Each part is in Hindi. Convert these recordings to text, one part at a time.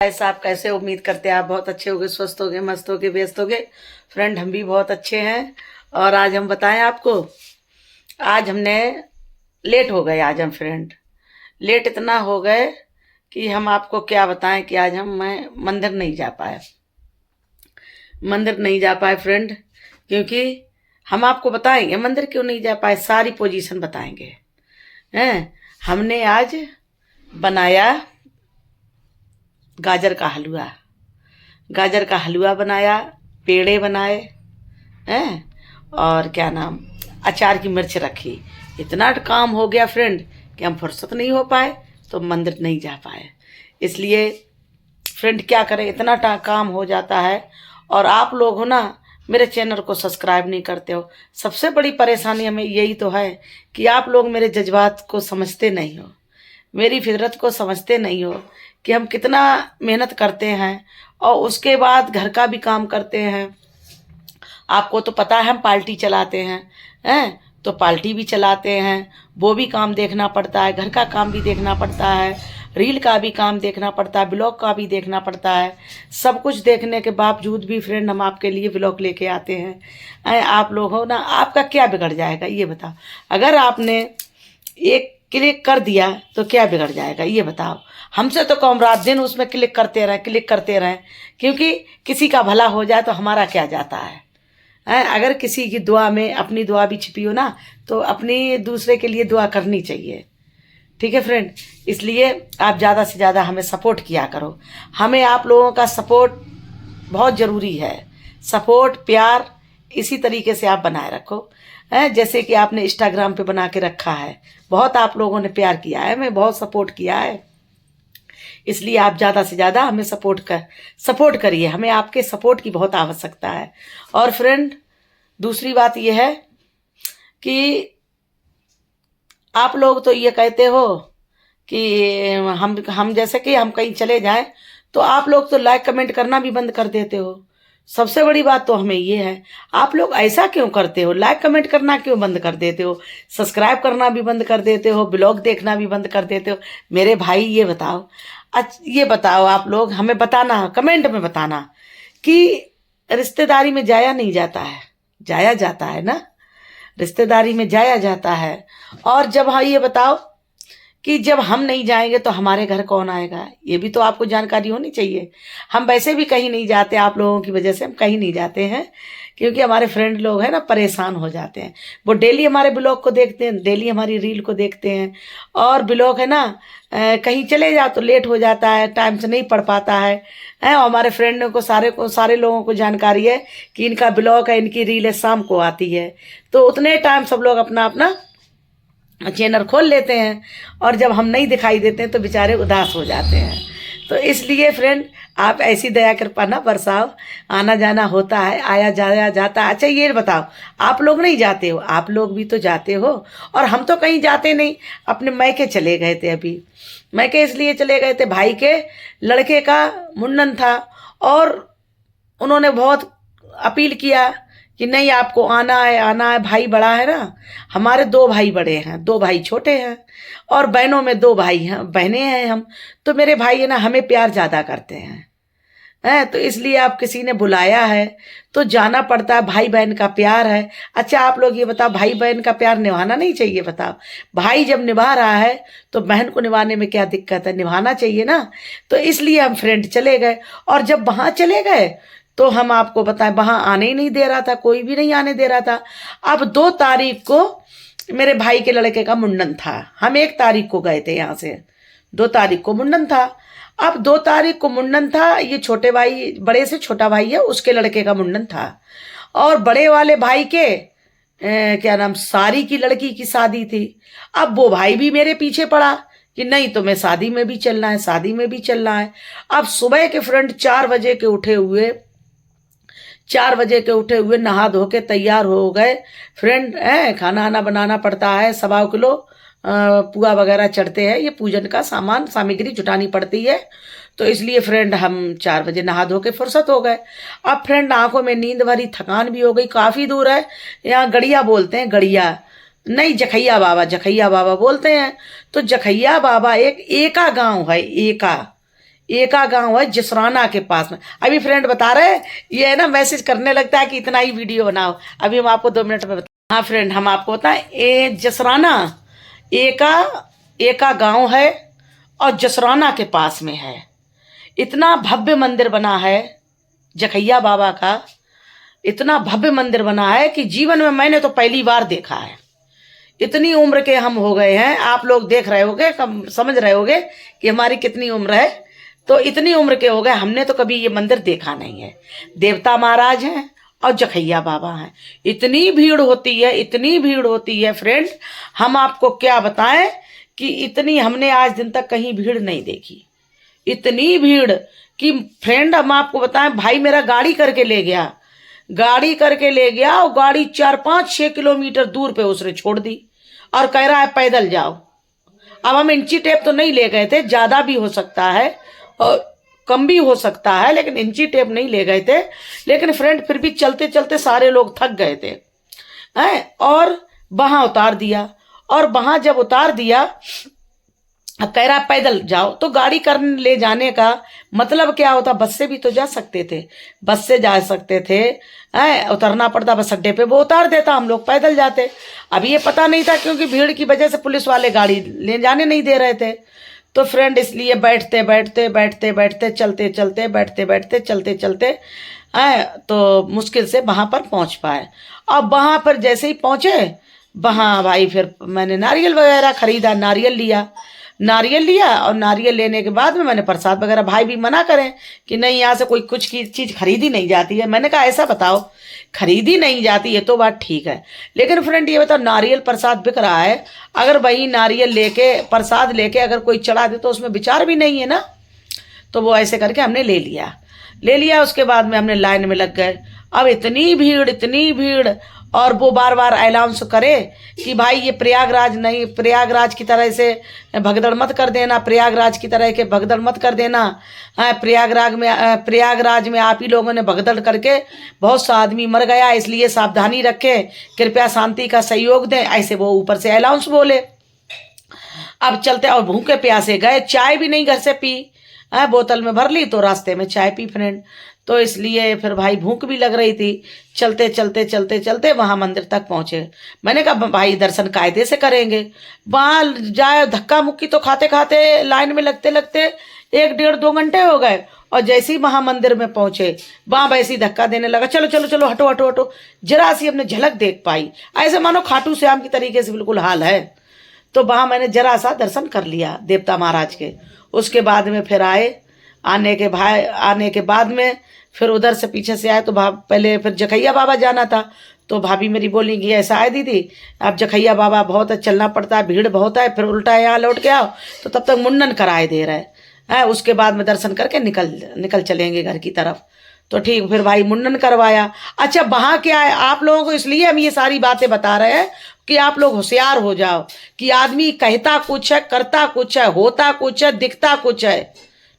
ऐसा आप कैसे? उम्मीद करते हैं आप बहुत अच्छे होगे, स्वस्थ होगे, मस्त होगे, व्यस्त होगे। फ्रेंड हम भी बहुत अच्छे हैं। और आज हम बताएं आपको, आज हमने लेट हो गए। आज हम फ्रेंड लेट इतना हो गए कि हम आपको क्या बताएं कि आज मैं मंदिर नहीं जा पाए। मंदिर नहीं जा पाए फ्रेंड, क्योंकि हम आपको बताएंगे मंदिर क्यों नहीं जा पाए, सारी पोजीशन बताएंगे। हैं, हमने आज बनाया गाजर का हलवा। गाजर का हलवा बनाया, पेड़े बनाए हैं, और क्या नाम, अचार की मिर्च रखी। इतना काम हो गया फ्रेंड कि हम फुर्सत नहीं हो पाए, तो मंदिर नहीं जा पाए। इसलिए फ्रेंड क्या करें, इतना काम हो जाता है। और आप लोग हो ना, मेरे चैनल को सब्सक्राइब नहीं करते हो। सबसे बड़ी परेशानी हमें यही तो है कि आप लोग मेरे जज्बात को समझते नहीं हो, मेरी फितरत को समझते नहीं हो कि हम कितना मेहनत करते हैं और उसके बाद घर का भी काम करते हैं। आपको तो पता है हम पार्टी चलाते हैं तो पार्टी भी चलाते हैं, वो भी काम देखना पड़ता है, घर का काम भी देखना पड़ता है, रील का भी काम देखना पड़ता है, ब्लॉग का भी देखना पड़ता है। सब कुछ देखने के बावजूद भी फ्रेंड हम आपके लिए ब्लॉग लेके आते हैं। आप लोग हो ना, आपका क्या बिगड़ जाएगा ये बताओ? अगर आपने एक क्लिक कर दिया तो क्या बिगड़ जाएगा ये बताओ? हमसे तो कम रात दिन उसमें क्लिक करते रहें, क्लिक करते रहें, क्योंकि किसी का भला हो जाए तो हमारा क्या जाता है? अगर किसी की दुआ में अपनी दुआ भी छिपी हो ना, तो अपनी दूसरे के लिए दुआ करनी चाहिए। ठीक है फ्रेंड, इसलिए आप ज़्यादा से ज़्यादा हमें सपोर्ट किया करो। हमें आप लोगों का सपोर्ट बहुत ज़रूरी है। सपोर्ट, प्यार इसी तरीके से आप बनाए रखो। जैसे कि आपने इंस्टाग्राम पे बना के रखा है, बहुत आप लोगों ने प्यार किया है, हमें बहुत सपोर्ट किया है। इसलिए आप ज़्यादा से ज़्यादा हमें सपोर्ट करिए। हमें आपके सपोर्ट की बहुत आवश्यकता है। और फ्रेंड दूसरी बात यह है कि आप लोग तो ये कहते हो कि हम जैसे कि हम कहीं चले जाएं तो आप लोग तो लाइक कमेंट करना भी बंद कर देते हो। सबसे बड़ी बात तो हमें ये है, आप लोग ऐसा क्यों करते हो? लाइक कमेंट करना क्यों बंद कर देते हो? सब्सक्राइब करना भी बंद कर देते हो, ब्लॉग देखना भी बंद कर देते हो। मेरे भाई ये बताओ, ये बताओ, आप लोग हमें बताना, कमेंट में बताना कि रिश्तेदारी में जाया नहीं जाता है? जाया जाता है ना, रिश्तेदारी में जाया जाता है। और जब, हाँ ये बताओ कि जब हम नहीं जाएंगे तो हमारे घर कौन आएगा? ये भी तो आपको जानकारी होनी चाहिए। हम वैसे भी कहीं नहीं जाते, आप लोगों की वजह से हम कहीं नहीं जाते हैं, क्योंकि हमारे फ्रेंड लोग हैं ना परेशान हो जाते हैं। वो डेली हमारे ब्लॉग को देखते हैं, डेली हमारी रील को देखते हैं। और ब्लॉग है ना, कहीं चले जाओ तो लेट हो जाता है, टाइम से नहीं पढ़ पाता है। और हमारे फ्रेंड को सारे लोगों को जानकारी है कि इनका ब्लॉग है, इनकी रील है, शाम को आती है। तो उतने टाइम सब लोग अपना अपना चैनल खोल लेते हैं, और जब हम नहीं दिखाई देते हैं तो बेचारे उदास हो जाते हैं। तो इसलिए फ्रेंड आप ऐसी दया कृपा ना बरसाओ। आना जाना होता है, आया जाया जाता है। अच्छा ये बताओ, आप लोग नहीं जाते हो? आप लोग भी तो जाते हो, और हम तो कहीं जाते नहीं। अपने मैके चले गए थे अभी। मैके इसलिए चले गए थे, भाई के लड़के का मुंडन था, और उन्होंने बहुत अपील किया कि नहीं आपको आना है, आना है। भाई बड़ा है ना, हमारे 2 भाई बड़े हैं, 2 भाई छोटे हैं, और बहनों में 2 भाई हैं, बहनें हैं हम। तो मेरे भाई है ना, हमें प्यार ज़्यादा करते हैं। तो इसलिए आप किसी ने बुलाया है तो जाना पड़ता है, भाई बहन का प्यार है। अच्छा आप लोग ये बताओ, भाई बहन का प्यार निभाना नहीं चाहिए? बताओ, भाई जब निभा रहा है तो बहन को निभाने में क्या दिक्कत है? निभाना चाहिए ना। तो इसलिए हम फ्रेंड चले गए, और जब वहां चले गए तो हम आपको बताएं, वहां आने ही नहीं दे रहा था, कोई भी नहीं आने दे रहा था। अब 2 तारीख को मेरे भाई के लड़के का मुंडन था। हम 1 तारीख को गए थे यहाँ से, 2 तारीख को मुंडन था। अब 2 तारीख को मुंडन था, ये छोटे भाई, बड़े से छोटा भाई है, उसके लड़के का मुंडन था। और बड़े वाले भाई के क्या नाम, सारी की लड़की की शादी थी। अब वो भाई भी मेरे पीछे पड़ा कि नहीं तुम्हें शादी में भी चलना है, शादी में भी चलना है। अब सुबह के फ्रेंड 4 बजे के उठे हुए, 4 बजे के उठे हुए, नहा धो के तैयार हो गए फ्रेंड। खाना आना बनाना पड़ता है, 1.25 किलो पुआ वगैरह चढ़ते हैं, ये पूजन का सामान सामग्री जुटानी पड़ती है। तो इसलिए फ्रेंड हम 4 बजे नहा धो के फुर्सत हो गए। अब फ्रेंड आंखों में नींद भरी, थकान भी हो गई, काफ़ी दूर है। यहाँ गड़िया बोलते हैं, गड़िया नहीं, जखैया बाबा, जखैया बाबा बोलते हैं। तो जखैया बाबा एक एका गांव है, एका एका गांव है जसराना के पास में। अभी फ्रेंड बता रहे हैं, ये है ना मैसेज करने लगता है कि इतना ही वीडियो बनाओ। अभी हम आपको 2 मिनट में बता। हाँ फ्रेंड, हम आपको बताएं, ये जसराना एका गांव है और जसराना के पास में है। इतना भव्य मंदिर बना है जखैया बाबा का, इतना भव्य मंदिर बना है कि जीवन में मैंने तो पहली बार देखा है। इतनी उम्र के हम हो गए हैं, आप लोग देख रहे होगे, समझ रहे होगे कि हमारी कितनी उम्र है। तो इतनी उम्र के हो गए, हमने तो कभी ये मंदिर देखा नहीं है। देवता महाराज हैं और जखैया बाबा हैं। इतनी भीड़ होती है, इतनी भीड़ होती है फ्रेंड, हम आपको क्या बताएं कि इतनी हमने आज दिन तक कहीं भीड़ नहीं देखी। इतनी भीड़ कि फ्रेंड हम आपको बताएं, भाई मेरा गाड़ी करके ले गया और गाड़ी 4-5-6 किलोमीटर दूर पे उसने छोड़ दी और कह रहा है पैदल जाओ। अब हम इंची टेप तो नहीं ले गए थे, ज्यादा भी हो सकता है और कम भी हो सकता है, लेकिन इंची टेप नहीं ले गए थे। लेकिन फ्रेंड फिर भी चलते चलते सारे लोग थक गए थे हैं, और वहां उतार दिया। और वहां जब उतार दिया, अब कह रहा पैदल जाओ। तो गाड़ी कर ले जाने का मतलब क्या होता, बस से भी तो जा सकते थे, बस से जा सकते थे, उतरना पड़ता बस अड्डे पे, वो उतार देता, हम लोग पैदल जाते। अब ये पता नहीं था, क्योंकि भीड़ की वजह से पुलिस वाले गाड़ी ले जाने नहीं दे रहे थे। तो फ्रेंड इसलिए बैठते बैठते चलते चलते बैठते बैठते चलते चलते तो मुश्किल से वहां पर पहुंच पाए। अब वहां पर जैसे ही पहुंचे, वहां भाई फिर मैंने नारियल वगैरह खरीदा, नारियल लिया और नारियल लेने के बाद में मैंने प्रसाद वगैरह, भाई भी मना करें कि नहीं यहाँ से कोई कुछ की चीज खरीदी नहीं जाती है। मैंने कहा ऐसा बताओ, खरीदी नहीं जाती है तो बात ठीक है, लेकिन फ्रेंड ये बताओ नारियल प्रसाद बिक रहा है, अगर वही नारियल लेके प्रसाद लेके अगर कोई चढ़ा दे तो उसमें विचार भी नहीं है ना। तो वो ऐसे करके हमने ले लिया। उसके बाद में हमने लाइन में लग गए। अब इतनी भीड़, और वो बार बार अनाउंस करे कि भाई ये प्रयागराज नहीं, प्रयागराज की तरह से भगदड़ मत कर देना, प्रयागराज की तरह के भगदड़ मत कर देना। प्रयागराज में आप ही लोगों ने भगदड़ करके बहुत सा आदमी मर गया, इसलिए सावधानी रखें, कृपया शांति का सहयोग दें, ऐसे वो ऊपर से अनाउंस बोले। अब चलते और भूखे प्यासे गए, चाय भी नहीं घर से पी, बोतल में भर ली तो रास्ते में चाय पी फ्रेंड। तो इसलिए फिर भाई भूख भी लग रही थी, चलते वहां मंदिर तक पहुंचे। मैंने कहा भाई दर्शन कायदे से करेंगे, वहां जाए धक्का मुक्की तो खाते खाते लाइन में लगते 1-1.5-2 घंटे हो गए। और जैसे ही वहां मंदिर में पहुंचे, वहां वैसे ही धक्का देने लगा, चलो हटो। जरा सी अपने झलक देख पाई, ऐसे मानो खाटू श्याम की तरीके से बिल्कुल हाल है। तो वहां मैंने जरा सा दर्शन कर लिया देवता महाराज के। उसके बाद में फिर आने के बाद में फिर उधर से पीछे से आए तो पहले फिर जखैया बाबा जाना था। तो भाभी मेरी बोली कि ऐसा है दीदी, अब जखैया बाबा बहुत चलना पड़ता है, भीड़ बहुत है, फिर उल्टा यहाँ लौट के आओ, तो तब तक मुंडन कराए दे रहे हैं, उसके बाद में दर्शन करके निकल चलेंगे घर की तरफ। तो ठीक, फिर भाई मुंडन करवाया। अच्छा वहां क्या है, आप लोगों को इसलिए हम ये सारी बातें बता रहे हैं कि आप लोग होशियार हो जाओ कि आदमी कहता कुछ है, करता कुछ है, होता कुछ है, दिखता कुछ है।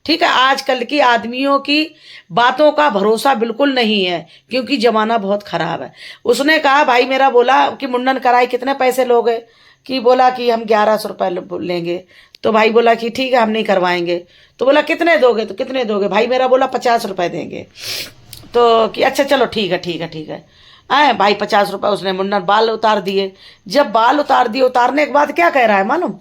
ठीक है, आजकल की आदमियों की बातों का भरोसा बिल्कुल नहीं है, क्योंकि जमाना बहुत खराब है। उसने कहा, भाई मेरा बोला कि मुंडन कराए कितने पैसे लोगे, कि बोला कि हम 1100 रुपये लेंगे। तो भाई बोला कि ठीक है हम नहीं करवाएंगे। तो बोला कितने दोगे, तो कितने दोगे, भाई मेरा बोला 50 रुपये देंगे। तो कि अच्छा चलो ठीक है भाई 50 रुपये। उसने मुंडन बाल उतार दिए। जब बाल उतार दिए, उतारने के बाद क्या कह रहा है मालूम,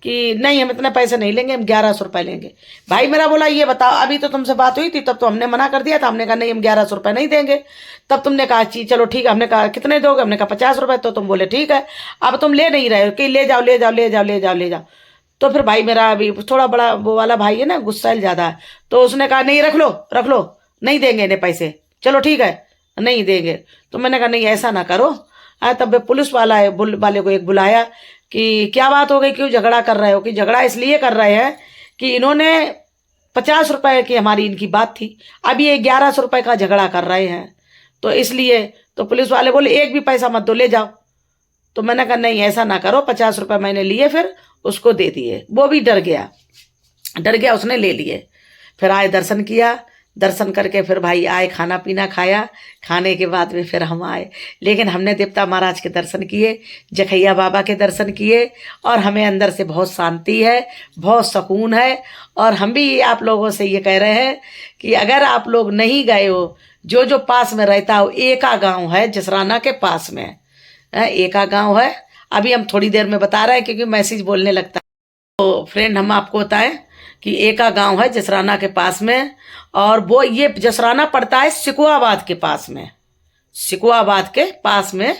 कि नहीं हम इतने पैसे नहीं लेंगे, हम 1100 रुपये लेंगे। भाई मेरा बोला ये बताओ, अभी तो तुमसे बात हुई थी, तब तो हमने मना कर दिया था, हमने कहा नहीं हम 1100 रुपये नहीं देंगे। तब तुमने कहा चलो ठीक है, हमने कहा कितने दोगे, हमने कहा 50 रुपये। तो तुम बोले ठीक है, अब तुम ले नहीं रहे हो कि ले जाओ। तो फिर भाई मेरा अभी थोड़ा बड़ा वो वाला भाई है ना, गुस्सा ज्यादा है, तो उसने कहा नहीं रख लो, नहीं देंगे इन्हें पैसे, चलो ठीक है नहीं देंगे। तो मैंने कहा नहीं ऐसा ना करो। तब पुलिस वाले को एक बुलाया कि क्या बात हो गई, क्यों झगड़ा कर रहे हो, कि झगड़ा इसलिए कर रहे हैं कि इन्होंने 50 रुपए की हमारी इनकी बात थी, अब ये 1100 रुपये का झगड़ा कर रहे हैं, तो इसलिए। तो पुलिस वाले बोले एक भी पैसा मत दो, ले जाओ। तो मैंने कहा नहीं ऐसा ना करो, 50 रुपये मैंने लिए, फिर उसको दे दिए। वो भी डर गया, उसने ले लिए। फिर आए, दर्शन किया, दर्शन करके फिर भाई आए, खाना पीना खाया, खाने के बाद में फिर हम आए। लेकिन हमने देवता महाराज के दर्शन किए, जखैया बाबा के दर्शन किए, और हमें अंदर से बहुत शांति है, बहुत सुकून है। और हम भी आप लोगों से ये कह रहे हैं कि अगर आप लोग नहीं गए हो, जो जो पास में रहता हो, एका गांव है जसराना के पास में, एका गांव है। अभी हम थोड़ी देर में बता रहे हैं क्योंकि मैसेज बोलने लगता है। तो फ्रेंड हम आपको बताएं कि एका गांव है जसराना के पास में, और वो ये जसराना पड़ता है सिकुआबाद के पास में, सिकुआबाद के पास में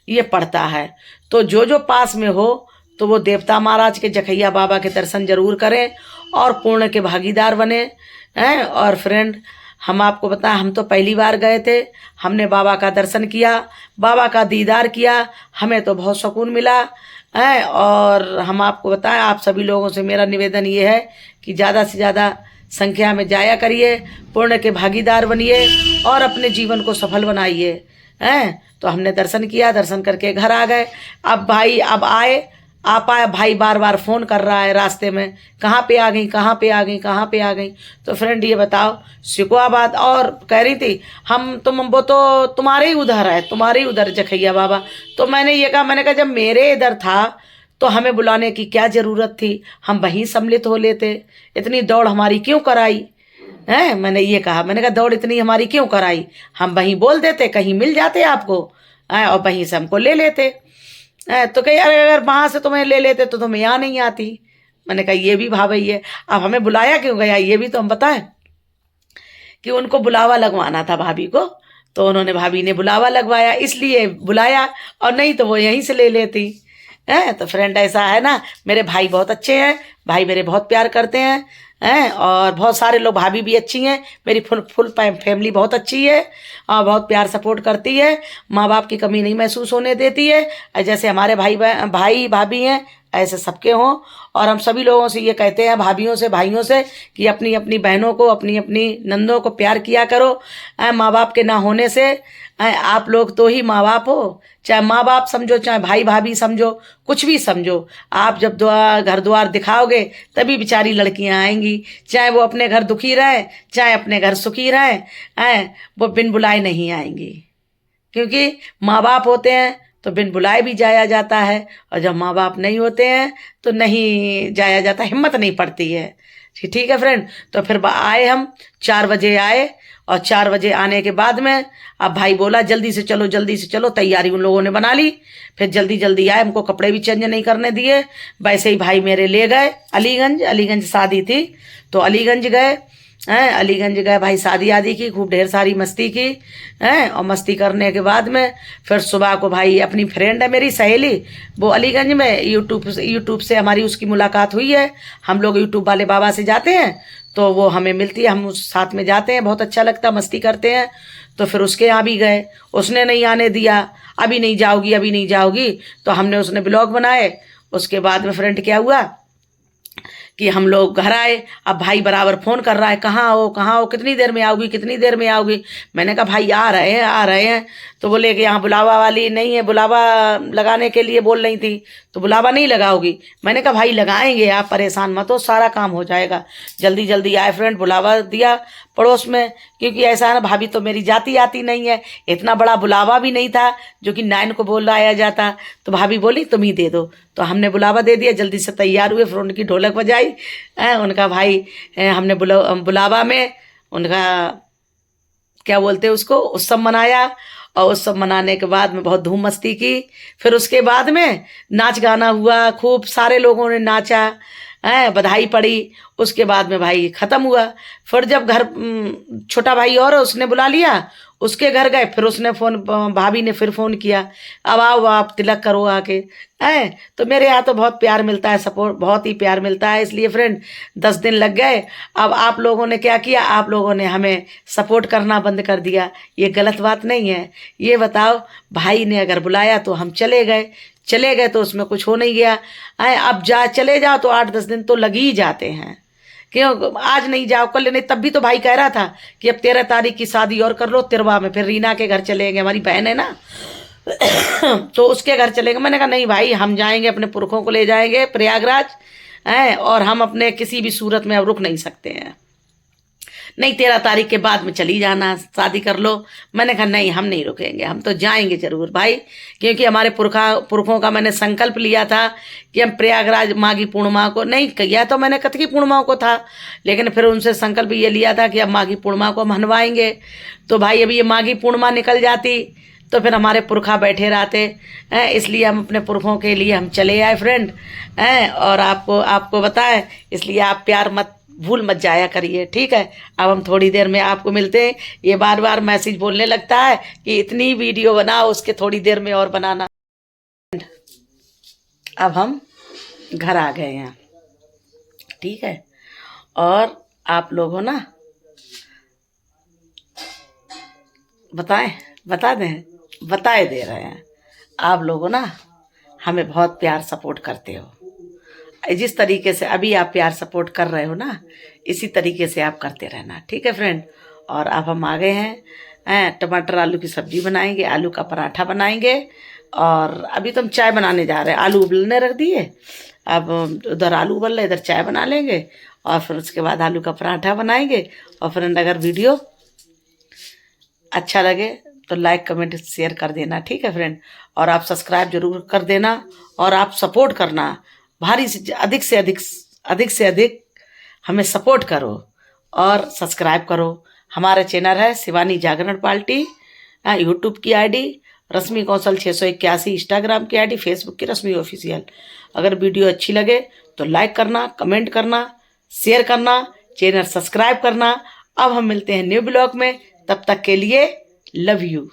ये पड़ता है। तो जो जो पास में हो तो वो देवता महाराज के जखैया बाबा के दर्शन जरूर करें और पुण्य के भागीदार बने हैं। और फ्रेंड हम आपको बताएं, हम तो पहली बार गए थे, हमने बाबा का दर्शन किया, बाबा का दीदार किया, हमें तो बहुत सुकून मिला है। और हम आपको बताएं, आप सभी लोगों से मेरा निवेदन ये है कि ज़्यादा से ज़्यादा संख्या में जाया करिए, पुण्य के भागीदार बनिए और अपने जीवन को सफल बनाइए हैं। तो हमने दर्शन किया, दर्शन करके घर आ गए। अब भाई अब आए, आप आए, भाई बार बार फ़ोन कर रहा है रास्ते में, कहाँ पे आ गई, कहाँ पे आ गई, कहाँ पे आ गई। तो फ्रेंड ये बताओ, सिकुआबाद, और कह रही थी वो तो तुम्हारे ही उधर है, तुम्हारे ही उधर जखैया बाबा। तो मैंने ये कहा, मैंने कहा जब मेरे इधर था तो हमें बुलाने की क्या ज़रूरत थी, हम वहीं सम्मिलित हो लेते, इतनी दौड़ हमारी क्यों कराई है। मैंने ये कहा, मैंने कहा दौड़ इतनी हमारी क्यों कराई, हम वहीं बोल देते, कहीं मिल जाते आपको और वहीं से हमको ले लेते। तो कही अरे अगर वहां से तुम्हें ले लेते तो तुम्हें यहाँ नहीं आती। मैंने कहा ये भी भाभी है, अब हमें बुलाया क्यों गया ये भी तो हम बताएं। कि उनको बुलावा लगवाना था भाभी को, तो उन्होंने, भाभी ने बुलावा लगवाया इसलिए बुलाया, और नहीं तो वो यहीं से ले लेती है। तो फ्रेंड ऐसा है ना, मेरे भाई बहुत अच्छे हैं, भाई मेरे बहुत प्यार करते हैं और बहुत सारे लोग, भाभी भी अच्छी हैं, मेरी फुल फैमिली बहुत अच्छी है और बहुत प्यार सपोर्ट करती है, माँ बाप की कमी नहीं महसूस होने देती है। जैसे हमारे भाई भाभी हैं ऐसे सबके हों। और हम सभी लोगों से ये कहते हैं, भाभीयों से, भाइयों से, कि अपनी अपनी बहनों को, अपनी अपनी नंदों को प्यार किया करो। माँ बाप के ना होने से आप लोग तो ही माँ बाप हो, चाहे माँ बाप समझो, चाहे भाई भाभी समझो, कुछ भी समझो। आप जब घर द्वार दिखाओगे तभी बेचारी लड़कियां आएंगी, चाहे वो अपने घर दुखी रहे, चाहे अपने घर सुखी रहे, वो बिन बुलाए नहीं आएंगी। क्योंकि माँ बाप होते हैं तो बिन बुलाए भी जाया जाता है, और जब माँ बाप नहीं होते हैं तो नहीं जाया जाता, हिम्मत नहीं पड़ती है। ठीक है फ्रेंड। तो फिर आए, हम 4 बजे आए, और 4 बजे आने के बाद में अब भाई बोला जल्दी से चलो, जल्दी से चलो। तैयारी उन लोगों ने बना ली, फिर जल्दी जल्दी आए, हमको कपड़े भी चेंज नहीं करने दिए। वैसे ही भाई मेरे ले गए अलीगंज शादी थी तो अलीगंज गए अलीगंज गए भाई, शादी आदि की, खूब ढेर सारी मस्ती की और मस्ती करने के बाद में फिर सुबह को भाई, अपनी फ्रेंड है मेरी सहेली, वो अलीगंज में यूट्यूब से हमारी उसकी मुलाकात हुई है। हम लोग यूट्यूब वाले बाबा से जाते हैं तो वो हमें मिलती है, हम उस साथ में जाते हैं, बहुत अच्छा लगता, मस्ती करते हैं। तो फिर उसके यहाँ भी गए, उसने नहीं आने दिया, अभी नहीं जाओगी, अभी नहीं जाओगी। तो हमने, उसने ब्लॉग बनाए। उसके बाद में फ्रेंड क्या हुआ कि हम लोग घर आए। अब भाई बराबर फ़ोन कर रहा है, कहाँ हो, कहाँ हो, कितनी देर में आओगी, कितनी देर में आओगी। मैंने कहा भाई आ रहे हैं, आ रहे हैं। तो बोले कि यहाँ बुलावा वाली नहीं है, बुलावा लगाने के लिए बोल रही थी, तो बुलावा नहीं लगाओगी। मैंने कहा भाई लगाएंगे, आप परेशान मत हो, सारा काम हो जाएगा। जल्दी जल्दी आए फ्रेंड, बुलावा दिया पड़ोस में, क्योंकि ऐसा है ना, भाभी तो मेरी जाती आती नहीं है, इतना बड़ा बुलावा भी नहीं था जो कि 9 को बोल आया जाता। तो भाभी बोली तुम ही दे दो, तो हमने बुलावा दे दिया। जल्दी से तैयार हुए, फिर उनकी ढोलक बजाई उनका भाई, हमने बुलावा में उनका क्या बोलते हैं उसको, उत्सव मनाया। और उत्सव मनाने के बाद में बहुत धूम मस्ती की। फिर उसके बाद में नाच गाना हुआ, खूब सारे लोगों ने नाचा, बधाई पड़ी। उसके बाद में भाई ख़त्म हुआ। फिर जब घर छोटा भाई और उसने बुला लिया, उसके घर गए, फिर उसने फ़ोन, भाभी ने फिर फ़ोन किया, अब आओ आप तिलक करो आके। तो मेरे यहाँ तो बहुत प्यार मिलता है, सपोर्ट बहुत ही प्यार मिलता है। इसलिए फ्रेंड 10 दिन लग गए। अब आप लोगों ने क्या किया, आप लोगों ने हमें सपोर्ट करना बंद कर दिया। ये गलत बात नहीं है। ये बताओ, भाई ने अगर बुलाया तो हम चले गए तो उसमें कुछ हो नहीं गया। अब चले जाओ तो 8-10 दिन तो लग ही जाते हैं। क्यों आज नहीं जाओ, कल नहीं, तब भी तो भाई कह रहा था कि अब 13 तारीख की शादी और कर लो, 13वां में फिर रीना के घर चलेंगे, हमारी बहन है ना तो उसके घर चलेंगे। मैंने कहा नहीं भाई, हम जाएंगे, अपने पुरखों को ले जाएंगे प्रयागराज और हम अपने किसी भी सूरत में अब रुक नहीं सकते हैं। नहीं 13 तारीख के बाद में चली जाना, शादी कर लो। मैंने कहा नहीं, हम नहीं रुकेंगे, हम तो जाएंगे जरूर भाई, क्योंकि हमारे पुरखों का मैंने संकल्प लिया था कि हम प्रयागराज माघी पूर्णिमा को, नहीं किया तो मैंने कतकी पूर्णिमा को था, लेकिन फिर उनसे संकल्प ये लिया था कि अब माघी पूर्णिमा को मनवाएंगे। तो भाई अभी ये माघी पूर्णिमा निकल जाती तो फिर हमारे पुरखा बैठे रहते हैं, इसलिए हम अपने पुरखों के लिए हम चले आए फ्रेंड हैं। और आपको बताएं, इसलिए आप प्यार भूल मत जाया करिए, ठीक है। अब हम थोड़ी देर में आपको मिलते हैं। ये बार बार मैसेज बोलने लगता है कि इतनी वीडियो बनाओ, उसके थोड़ी देर में और बनाना। अब हम घर आ गए हैं, ठीक है। और आप लोगों ना बताए दे रहे हैं, आप लोगों ना हमें बहुत प्यार सपोर्ट करते हो। जिस तरीके से अभी आप प्यार सपोर्ट कर रहे हो ना, इसी तरीके से आप करते रहना, ठीक है फ्रेंड। और अब हम आ गए हैं, टमाटर आलू की सब्जी बनाएंगे, आलू का पराठा बनाएंगे। और अभी तो हम चाय बनाने जा रहे हैं, आलू उबलने रख दिए, अब उधर आलू उबल रहे, इधर चाय बना लेंगे और फिर उसके बाद आलू का पराठा बनाएंगे। और फ्रेंड अगर वीडियो अच्छा लगे तो लाइक कमेंट शेयर कर देना, ठीक है फ्रेंड। और आप सब्सक्राइब जरूर कर देना और आप सपोर्ट करना, अधिक से अधिक हमें सपोर्ट करो और सब्सक्राइब करो। हमारा चैनल है शिवानी जागरण पार्टी, यूट्यूब की आईडी रश्मि कौशल 681, इंस्टाग्राम की आईडी, फेसबुक की रश्मि ऑफिशियल। अगर वीडियो अच्छी लगे तो लाइक करना, कमेंट करना, शेयर करना, चैनल सब्सक्राइब करना। अब हम मिलते हैं न्यू ब्लॉग में, तब तक के लिए लव यू।